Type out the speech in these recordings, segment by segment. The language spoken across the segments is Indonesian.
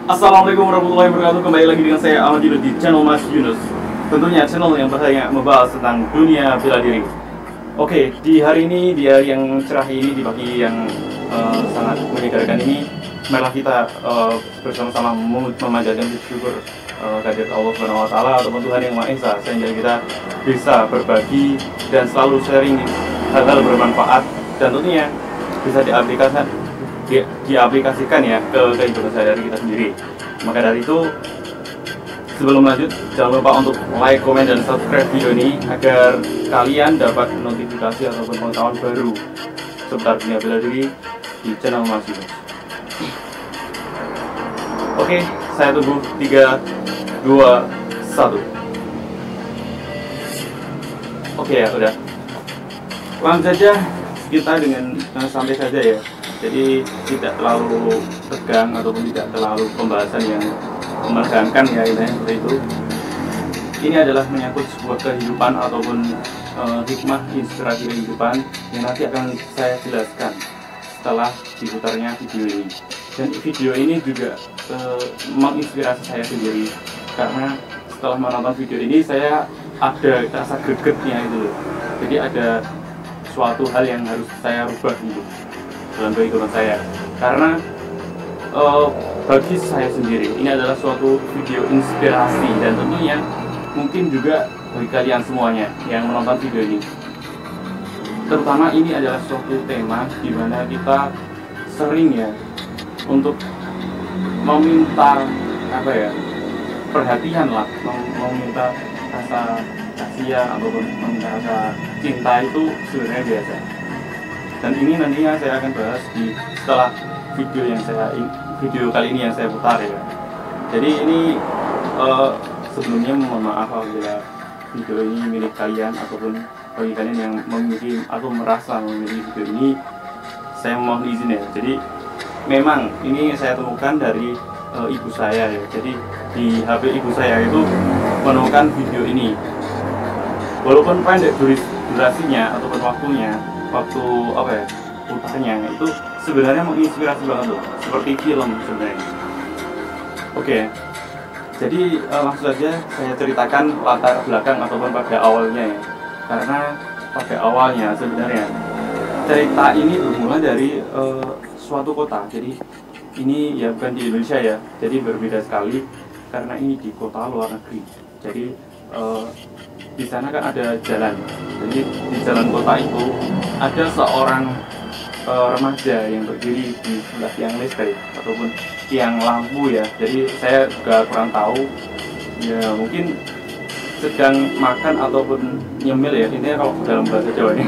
Assalamualaikum warahmatullahi wabarakatuh. Kembali lagi dengan saya Ahmad Yunus di channel Mas Yunus. Tentunya channel yang banyak membahas tentang dunia bela diri. Oke, di hari ini, di hari yang cerah ini, di pagi yang sangat menyegarkan ini, marilah kita bersama-sama memanjatkan syukur kehadirat Allah Subhanahu wa taala ataupun Tuhan Yang Maha Esa, sehingga kita bisa berbagi dan selalu sharing hal-hal bermanfaat dan tentunya bisa diaplikasikan ya ke kehidupan sehari-hari kita sendiri. Maka dari itu, sebelum lanjut, jangan lupa untuk like, komen, dan subscribe video ini agar kalian dapat notifikasi ataupun pengetahuan baru seputar dunia bela diri di channel Mas Yunus. Oke, saya tunggu 3, 2, 1. Oke ya, udah. Langsung saja kita dengan santai saja ya. Jadi tidak terlalu tegang ataupun tidak terlalu pembahasan yang menegangkan ya, intinya seperti itu. Ini adalah menyangkut sebuah kehidupan ataupun hikmah inspirasi kehidupan yang nanti akan saya jelaskan setelah diputarnya video ini. Dan video ini juga menginspirasi saya sendiri, karena setelah menonton video ini saya ada rasa gregetnya itu loh. Jadi ada suatu hal yang harus saya rubah gitu dalam kehidupan saya, karena bagi saya sendiri ini adalah suatu video inspirasi dan tentunya mungkin juga bagi kalian semuanya yang menonton video ini. Terutama ini adalah suatu tema di mana kita sering ya untuk meminta apa ya, perhatian lah, meminta rasa kasihan ataupun meminta rasa cinta itu sebenarnya biasa. Dan ini nantinya saya akan bahas di setelah video kali ini yang saya putar ya. Jadi ini sebelumnya mohon maaf apabila video ini milik kalian ataupun bagi kalian yang memiliki atau merasa memiliki video ini, saya mohon izin ya. Jadi memang ini saya temukan dari ibu saya ya. Jadi di HP ibu saya itu menemukan video ini. Walaupun pendek durasinya ataupun waktu apa ya, putarnya itu sebenarnya menginspirasi banget loh, seperti film sebenarnya. Oke, jadi langsung saja saya ceritakan latar belakang ataupun pada awalnya ya. Karena pada awalnya sebenarnya cerita ini bermula dari suatu kota. Jadi ini ya bukan di Indonesia ya, jadi berbeda sekali karena ini di kota luar negeri. Jadi di sana kan ada jalan. Jadi di jalan kota itu ada seorang remaja yang berdiri di sebelah tiang listrik ataupun tiang lampu ya. Jadi saya juga kurang tahu ya, mungkin sedang makan ataupun nyemil ya, intinya kalau dalam bahasa Jawanya.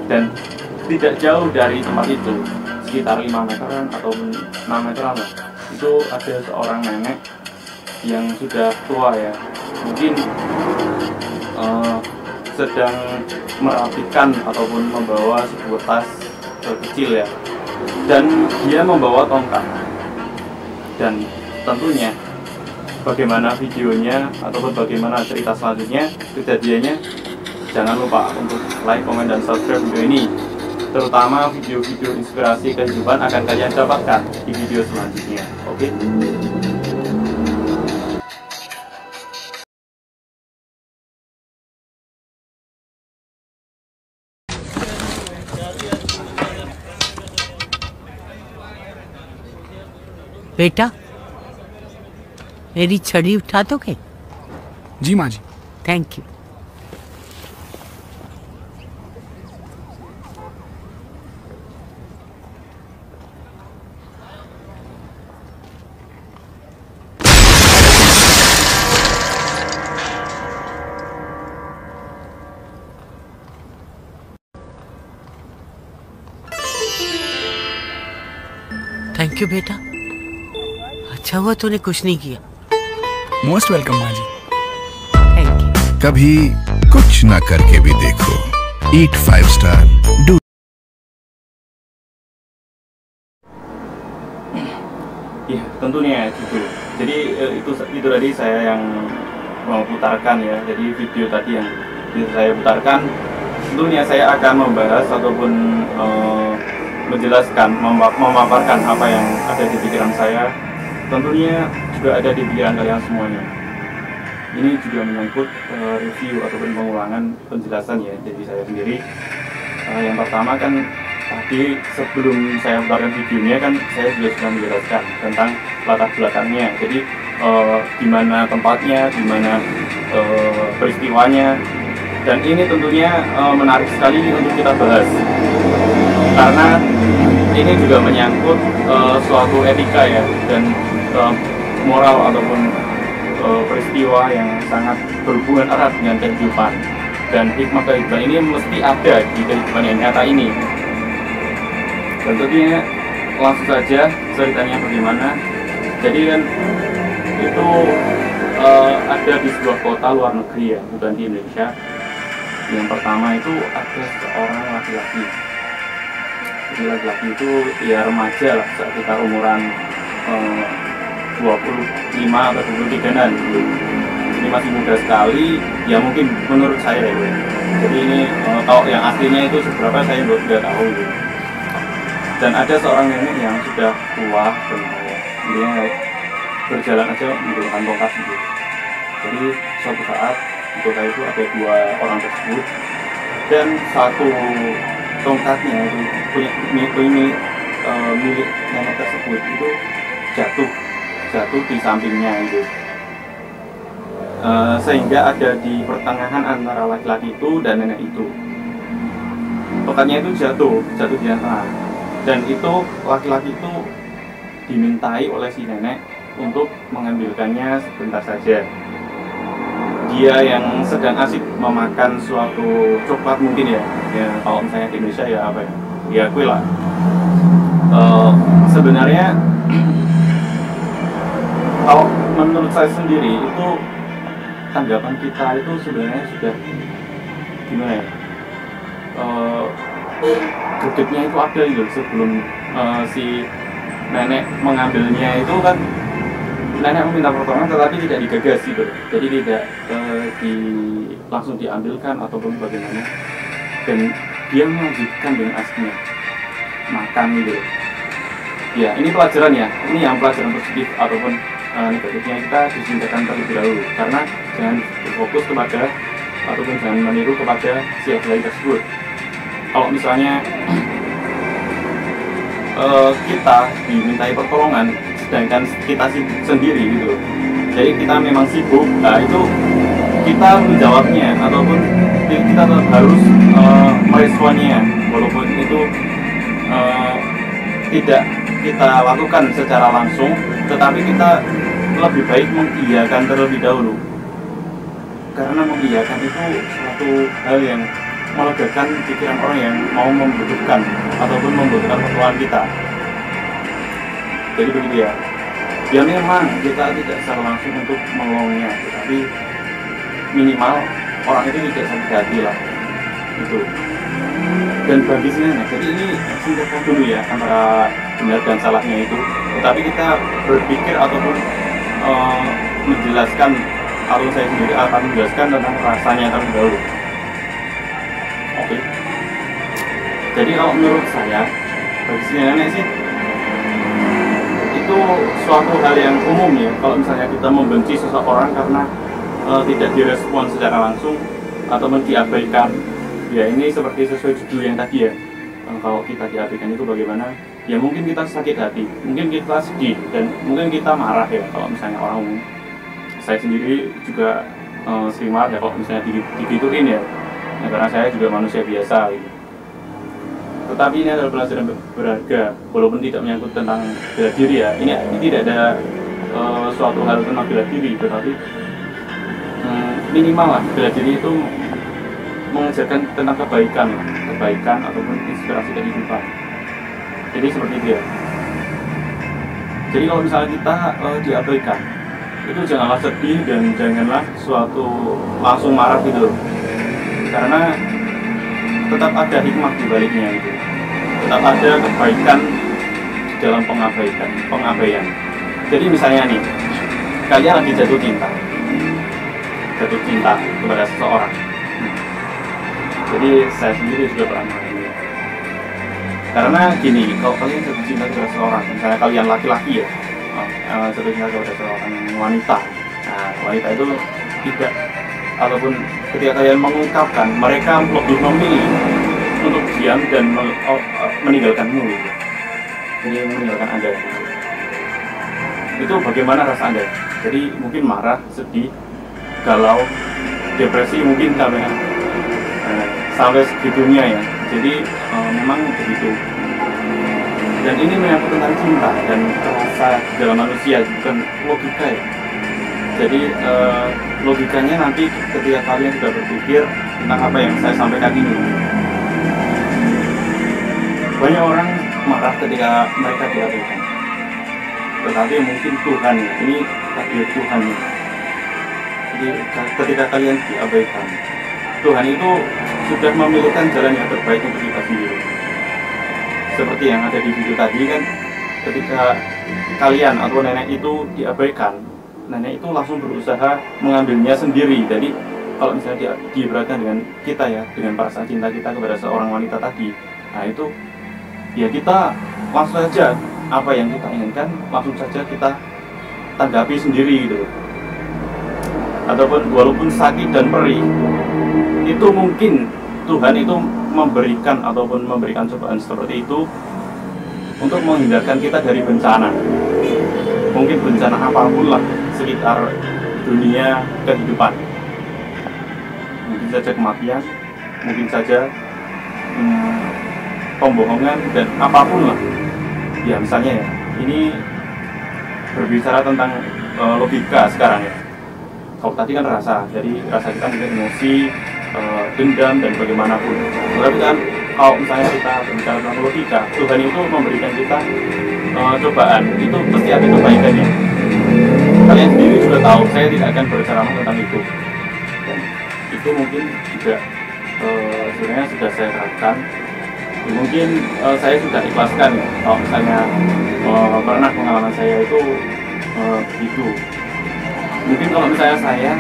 Dan tidak jauh dari tempat itu, sekitar 5 meteran ataupun 6 meteran lah, itu ada seorang nenek yang sudah tua ya, mungkin sedang merapikan ataupun membawa sebuah tas kecil ya, dan dia membawa tongkat. Dan tentunya bagaimana videonya ataupun bagaimana cerita selanjutnya, kejadiannya, jangan lupa untuk like, komen, dan subscribe video ini. Terutama video-video inspirasi kehidupan akan kalian dapatkan di video selanjutnya. Oke? बेटा, मेरी छड़ी उठा दोगे? जी माँ जी। Thank you. Thank you बेटा, अच्छा हुआ तूने कुछ नहीं किया। मोस्ट वेलकम माँ जी। Thank you. कभी कुछ ना करके भी देखो। ईट 5 star do. Ya tentunya gitu. Jadi itu tadi saya yang mau putarkan ya. Jadi video tadi yang bisa saya putarkan, tentunya saya akan membahas ataupun menjelaskan, memaparkan apa yang ada di pikiran saya tentunya juga ada di pikiran kalian semuanya. Ini juga menyangkut review ataupun pengulangan penjelasan ya. Jadi saya sendiri yang pertama kan tadi sebelum saya keluarkan videonya kan saya juga sudah menjelaskan tentang latar belakangnya. Jadi di mana tempatnya, di mana peristiwanya, dan ini tentunya menarik sekali untuk kita bahas karena ini juga menyangkut suatu etika ya dan moral ataupun peristiwa yang sangat berhubungan erat dengan kehidupan, dan hikmah kehidupan ini mesti ada di kehidupan yang nyata ini. Dan tentunya langsung saja ceritanya bagaimana. Jadi kan itu ada di sebuah kota luar negeri ya, bukan di Indonesia. Yang pertama itu ada seorang laki-laki. Jadi laki-laki itu ya remaja lah, sekitar umuran 25 atau 23an gitu. Ini masih muda sekali ya, mungkin menurut saya ya. Jadi ini kalau yang aslinya itu seberapa saya nggak tahu gitu. Dan ada seorang nenek yang sudah tua dan dia berjalan aja menggunakan tongkat gitu. Jadi suatu saat di kota itu ada dua orang tersebut, dan satu tongkatnya itu milik nenek tersebut itu jatuh di sampingnya itu, sehingga ada di pertengahan antara laki-laki itu dan nenek itu. Tongkatnya itu jatuh di antara, dan itu laki-laki itu dimintai oleh si nenek untuk mengambilkannya sebentar saja. Dia yang sedang asik memakan suatu coklat mungkin ya kalau misalnya di Indonesia ya apa ya kue lah. Sebenarnya kalau menurut saya sendiri itu tanggapan kita itu sebenarnya sudah gimana ya, gregetnya itu ada gitu sebelum si nenek mengambilnya itu kan. Nenek meminta pertolongan tetapi tidak digagas gitu, jadi tidak langsung diambilkan ataupun bagaimana, dan dia melanjutkan dengan asiknya makan gitu ya. Ini pelajaran ya, ini yang pelajaran positif ataupun negatifnya kita disingkirkan terlebih dahulu, karena jangan berfokus kepada ataupun jangan meniru kepada si laki-laki tersebut. Kalau misalnya kita dimintai pertolongan sedangkan kita sendiri gitu, jadi kita memang sibuk, nah itu kita menjawabnya ataupun kita harus meresponnya, walaupun itu tidak kita lakukan secara langsung, tetapi kita lebih baik mengiyakan terlebih dahulu, karena mengiyakan itu suatu hal yang melegakan pikiran orang yang mau membutuhkan ataupun membutuhkan pertolongan kita. Jadi begitu ya. Ya memang kita tidak secara langsung untuk menolongnya, tetapi minimal orang itu tidak sakit hati lah. Itu. Dan bagi si nenek, jadi ini singkatkan dulu ya antara benar dan salahnya itu. Tetapi kita berpikir ataupun menjelaskan, atau saya sendiri akan menjelaskan tentang rasanya terlebih dahulu. Oke. Jadi kalau menurut saya, bagi si nenek sih itu suatu hal yang umum ya. Kalau misalnya kita membenci seseorang karena tidak direspon secara langsung ataupun diabaikan, ya ini seperti sesuai judul yang tadi ya. Kalau kita diabaikan itu bagaimana? Ya mungkin kita sakit hati, mungkin kita sedih, dan mungkin kita marah ya. Kalau misalnya orang umum, saya sendiri juga sering marah ya kalau misalnya digituin ya. Karena saya juga manusia biasa gitu. Tetapi ini adalah pelajaran berharga, walaupun tidak menyangkut tentang bela diri ya. Ini tidak ada suatu hal tentang bela diri, tetapi minimal lah bela diri itu mengajarkan tentang kebaikan ataupun inspirasi kehidupan. Jadi seperti itu ya. Jadi kalau misalnya kita diabaikan, itu janganlah sedih dan janganlah suatu langsung marah gitu, karena tetap ada hikmah di baliknya gitu. Tetap ada kebaikan dalam pengabaian. Jadi misalnya nih, kalian lagi jatuh cinta kepada seseorang. Jadi saya sendiri juga pernah mengalami. Karena gini, kalau kalian jatuh cinta kepada seseorang, misalnya kalian laki-laki ya, jatuh cinta kepada seorang wanita. Nah, wanita itu tidak, ataupun ketika kalian mengungkapkan, mereka lebih memilih untuk diam dan meninggalkanmu. Jadi meninggalkan Anda. Itu bagaimana rasa Anda? Jadi mungkin marah, sedih, galau, depresi mungkin sampai segitunya ya. Jadi memang begitu. Dan ini menyangkut tentang cinta dan rasa dalam manusia, bukan logika ya. Jadi logikanya nanti ketika kalian sudah berpikir tentang apa yang saya sampaikan ini. Banyak orang marah ketika mereka diabaikan. Tetapi mungkin Tuhan ya, ini takdir Tuhan ya. Jadi ketika kalian diabaikan, Tuhan itu sudah memilihkan jalan yang terbaik untuk kita sendiri. Seperti yang ada di video tadi kan, ketika kalian atau nenek itu diabaikan, nenek itu langsung berusaha mengambilnya sendiri. Jadi kalau misalnya diibaratkan dengan kita ya, dengan perasaan cinta kita kepada seorang wanita tadi, nah itu ya kita langsung saja apa yang kita inginkan langsung saja kita tanggapi sendiri gitu. Ataupun walaupun sakit dan perih, itu mungkin Tuhan itu memberikan ataupun memberikan cobaan seperti itu untuk menghindarkan kita dari bencana. Mungkin bencana apapun lah sekitar dunia kehidupan. Mungkin saja kematian, mungkin saja pembohongan dan apapun lah. Ya misalnya ya, ini berbicara tentang logika sekarang ya. Kalau tadi kan rasa, jadi rasa kita mungkin emosi, dendam dan bagaimanapun. Tapi kan kalau misalnya kita berbicara tentang logika, Tuhan itu memberikan kita cobaan, itu pasti ada kebaikannya. Kalian sendiri sudah tahu, saya tidak akan berceramah tentang itu. Dan itu mungkin juga sebenarnya sudah saya terapkan. Mungkin saya sudah ikhlaskan ya, kalau misalnya pernah pengalaman saya itu begitu. Mungkin kalau misalnya saya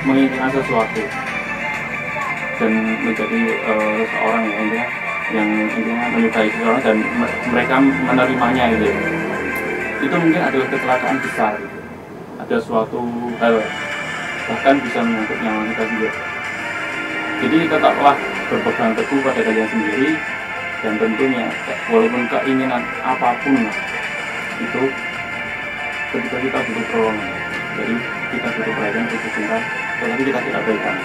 menginginkan sesuatu dan menjadi seorang yang intinya menyukai seseorang dan mereka menerimanya gitu, itu mungkin adalah kecelakaan besar gitu. Ada suatu hal bahkan bisa menyangkut nyawa kita juga. Jadi tetaplah berpegang teguh pada kalian sendiri, dan tentunya walaupun keinginan apapun itu ketika kita butuh pertolongan, jadi kita butuh perhatian, butuh cinta, tetapi kita tidak berikan,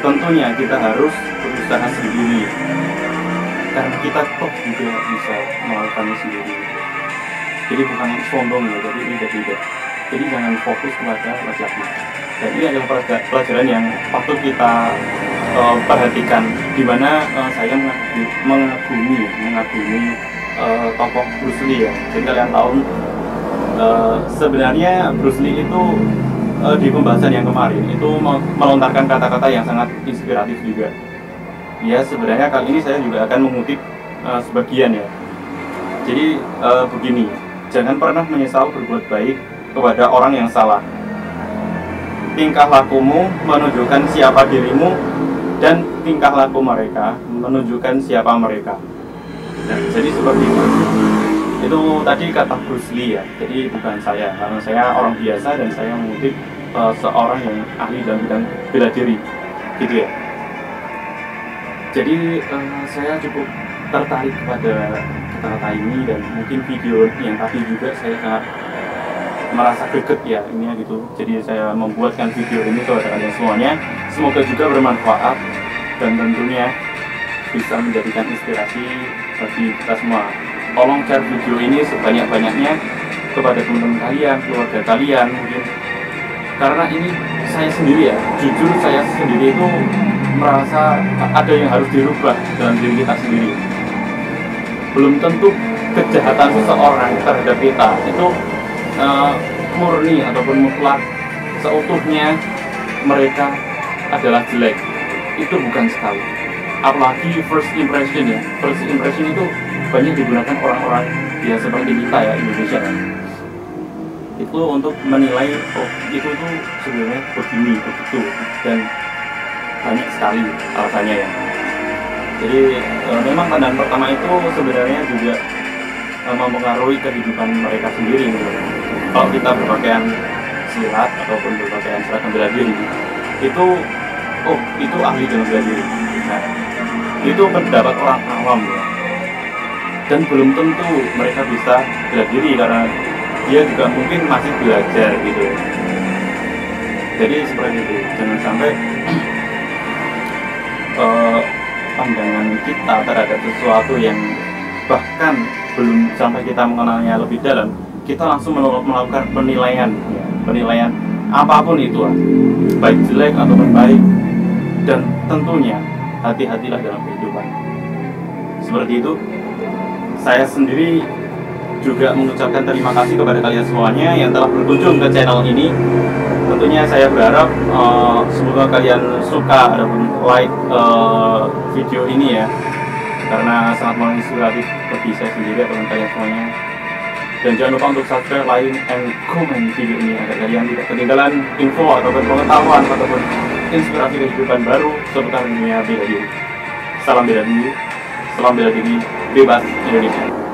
tentunya kita harus berusaha sendiri karena kita toh juga bisa melakukannya sendiri. Jadi bukan sombong ya, jadi tidak. Jadi jangan fokus kepada laki-laki. Dan ini adalah pelajaran yang patut kita perhatikan, di mana saya mengagumi tokoh Bruce Lee ya. Jadi kalian tahu sebenarnya Bruce Lee itu di pembahasan yang kemarin itu melontarkan kata-kata yang sangat inspiratif juga. Ya sebenarnya kali ini saya juga akan mengutip sebagian ya. Jadi begini, jangan pernah menyesal berbuat baik kepada orang yang salah. Tingkah lakumu menunjukkan siapa dirimu, dan tingkah laku mereka menunjukkan siapa mereka. Nah, jadi seperti itu. Itu tadi kata Bruce Lee ya. Jadi bukan saya, karena saya orang biasa dan saya mengutip seorang yang ahli dalam bidang bela diri, gitu ya. Jadi saya cukup tertarik kepada kata-kata ini, dan mungkin video yang tadi juga saya sangat merasa greget ya ini gitu. Jadi saya membuatkan video ini kepada kalian semuanya. Semoga juga bermanfaat dan tentunya bisa menjadikan inspirasi bagi kita semua. Tolong share video ini sebanyak-banyaknya kepada teman-teman kalian, keluarga kalian mungkin. Karena ini saya sendiri ya, jujur saya sendiri itu merasa ada yang harus dirubah dalam diri kita sendiri. Belum tentu kejahatan seseorang terhadap kita itu murni ataupun mutlak seutuhnya mereka adalah jelek. Itu bukan sekali. Apalagi first impression ya. First impression itu banyak digunakan orang-orang ya seperti kita ya, Indonesia kan. Itu untuk menilai oh itu tuh sebenarnya begini begitu, dan banyak sekali alasannya ya. Jadi memang pandangan pertama itu sebenarnya juga mempengaruhi kehidupan mereka sendiri gitu. kalau kita berpakaian silat ataupun berpakaian seragam bela diri itu, oh itu ahli dalam bela diri. Nah, itu pendapat orang awam ya. Dan belum tentu mereka bisa bela diri karena dia juga mungkin masih belajar gitu. Jadi seperti itu, jangan sampai pandangan kita terhadap sesuatu yang bahkan belum sampai kita mengenalnya lebih dalam, kita langsung melakukan penilaian, ya, penilaian apapun itu, baik jelek ataupun baik. Dan tentunya hati-hatilah dalam kehidupan. Seperti itu, saya sendiri juga mengucapkan terima kasih kepada kalian semuanya yang telah berkunjung ke channel ini. Tentunya saya berharap semoga kalian suka ataupun like video ini ya, karena sangat menginspiratif bagi saya sendiri ataupun kalian semuanya. Dan jangan lupa untuk subscribe, like, and comment video ini agar kalian tidak ketinggalan info ataupun pengetahuan ataupun inspirasi kehidupan baru seputar dunia bela diri. Salam bela diri, salam bela diri, bebas Indonesia.